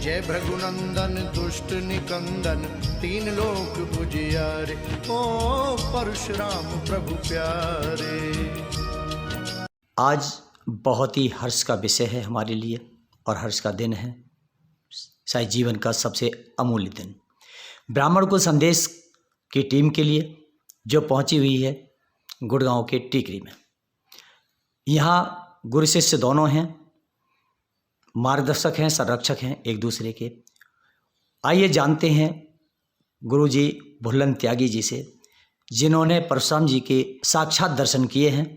जय भृगुनंदन दुष्ट निकंदन, तीन लोक उजियारे, ओ परशुराम प्रभु प्यारे। आज बहुत ही हर्ष का विषय है हमारे लिए और हर्ष का दिन है, शायद जीवन का सबसे अमूल्य दिन। ब्राह्मण कुल संदेश की टीम के लिए जो पहुंची हुई है गुड़गांव के टीकरी में। यहाँ गुरु शिष्य दोनों हैं, मार्गदर्शक हैं, संरक्षक हैं एक दूसरे के। आइए जानते हैं गुरुजी भुल्लन त्यागी जी से, जिन्होंने परशुराम जी के साक्षात दर्शन किए हैं।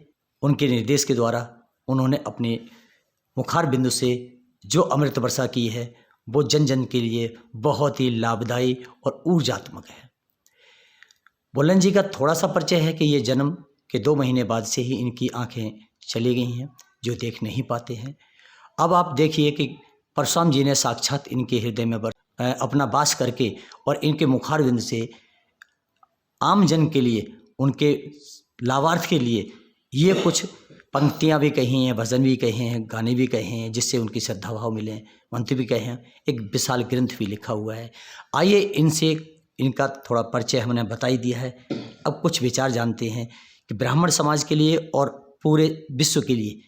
उनके निर्देश के द्वारा उन्होंने अपने मुखार बिंदु से जो अमृत वर्षा की है वो जन जन के लिए बहुत ही लाभदायी और ऊर्जात्मक है। भुल्लन जी का थोड़ा सा परिचय है कि ये जन्म के 2 महीने बाद से ही इनकी आंखें चली गई हैं, जो देख नहीं पाते हैं। अब आप देखिए कि परशुराम जी ने साक्षात इनके हृदय में अपना वास करके और इनके मुखार बिंदु से आम जन के लिए, उनके लाभार्थ के लिए ये कुछ पंक्तियाँ भी कही हैं, भजन भी कहे हैं, गाने भी कहे हैं, जिससे उनकी श्रद्धा भाव मिले, मंत्र भी कहे हैं, एक विशाल ग्रंथ भी लिखा हुआ है। आइए इनसे इनका थोड़ा परिचय हमने बता ही दिया है, अब कुछ विचार जानते हैं कि ब्राह्मण समाज के लिए और पूरे विश्व के लिए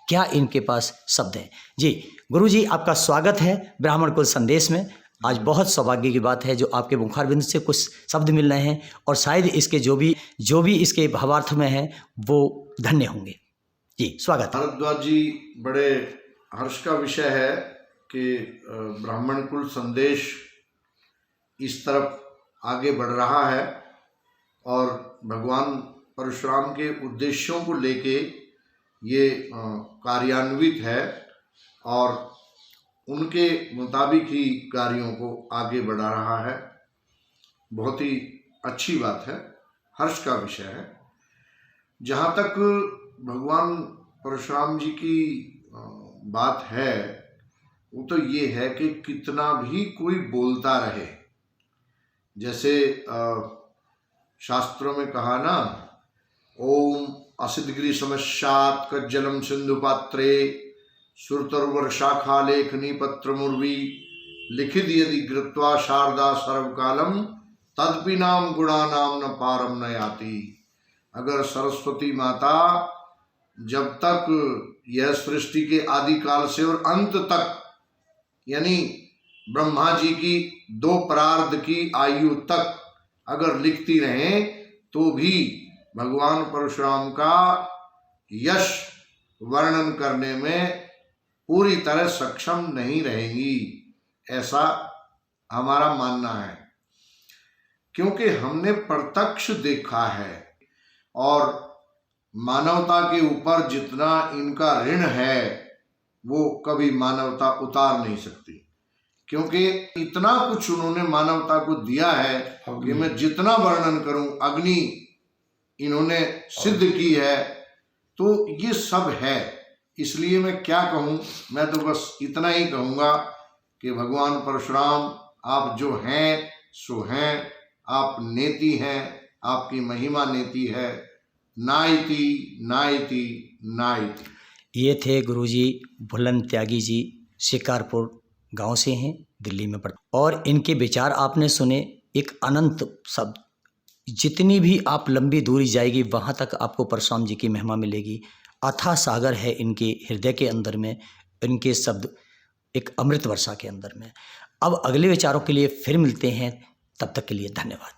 क्या इनके पास शब्द हैं। जी गुरुजी, आपका स्वागत है ब्राह्मण कुल संदेश में। आज बहुत सौभाग्य की बात है जो आपके मुखार बिंदु से कुछ शब्द मिल रहे हैं और शायद इसके जो भी इसके भावार्थ में है वो धन्य होंगे। जी स्वागत है। भारद्वाज जी, बड़े हर्ष का विषय है कि ब्राह्मण कुल संदेश इस तरफ आगे बढ़ रहा है और भगवान परशुराम के उद्देश्यों को लेके ये कार्यान्वित है और उनके मुताबिक ही कार्यों को आगे बढ़ा रहा है। बहुत ही अच्छी बात है, हर्ष का विषय है। जहाँ तक भगवान परशुराम जी की बात है वो तो ये है कि कितना भी कोई बोलता रहे, जैसे शास्त्रों में कहा ना, ओम असिद्धगिरि समस्यात् कज्जलम सिंधु पात्रे सुरतर्वर्षा लेखनी पत्र मुर्वी लिखित यदि कृत्वा शारदा सर्वकालम तदपि नाम गुणानाम न पारम न याति। अगर सरस्वती माता जब तक यह सृष्टि के आदिकाल से और अंत तक, यानी ब्रह्मा जी की 2 प्रार्ध की आयु तक अगर लिखती रहें तो भी भगवान परशुराम का यश वर्णन करने में पूरी तरह सक्षम नहीं रहेंगी, ऐसा हमारा मानना है। क्योंकि हमने प्रत्यक्ष देखा है और मानवता के ऊपर जितना इनका ऋण है वो कभी मानवता उतार नहीं सकती, क्योंकि इतना कुछ उन्होंने मानवता को दिया है कि मैं जितना वर्णन करूं, अग्नि इन्होंने सिद्ध की है, तो ये सब है। इसलिए मैं क्या कहूं, मैं तो बस इतना ही कहूंगा कि भगवान परशुराम आप जो हैं सो हैं, आप नेति हैं, आपकी महिमा नेति है, नाइति नाइति नाइति। ये थे गुरुजी भुल्लन त्यागी जी, शिकारपुर गांव से हैं, दिल्ली में पढ़ते, और इनके विचार आपने सुने। एक अनंत शब्द, जितनी भी आप लंबी दूरी जाएगी वहाँ तक आपको परशुराम जी की महिमा मिलेगी। अथाह सागर है इनके हृदय के अंदर में, इनके शब्द एक अमृत वर्षा के अंदर में। अब अगले विचारों के लिए फिर मिलते हैं, तब तक के लिए धन्यवाद।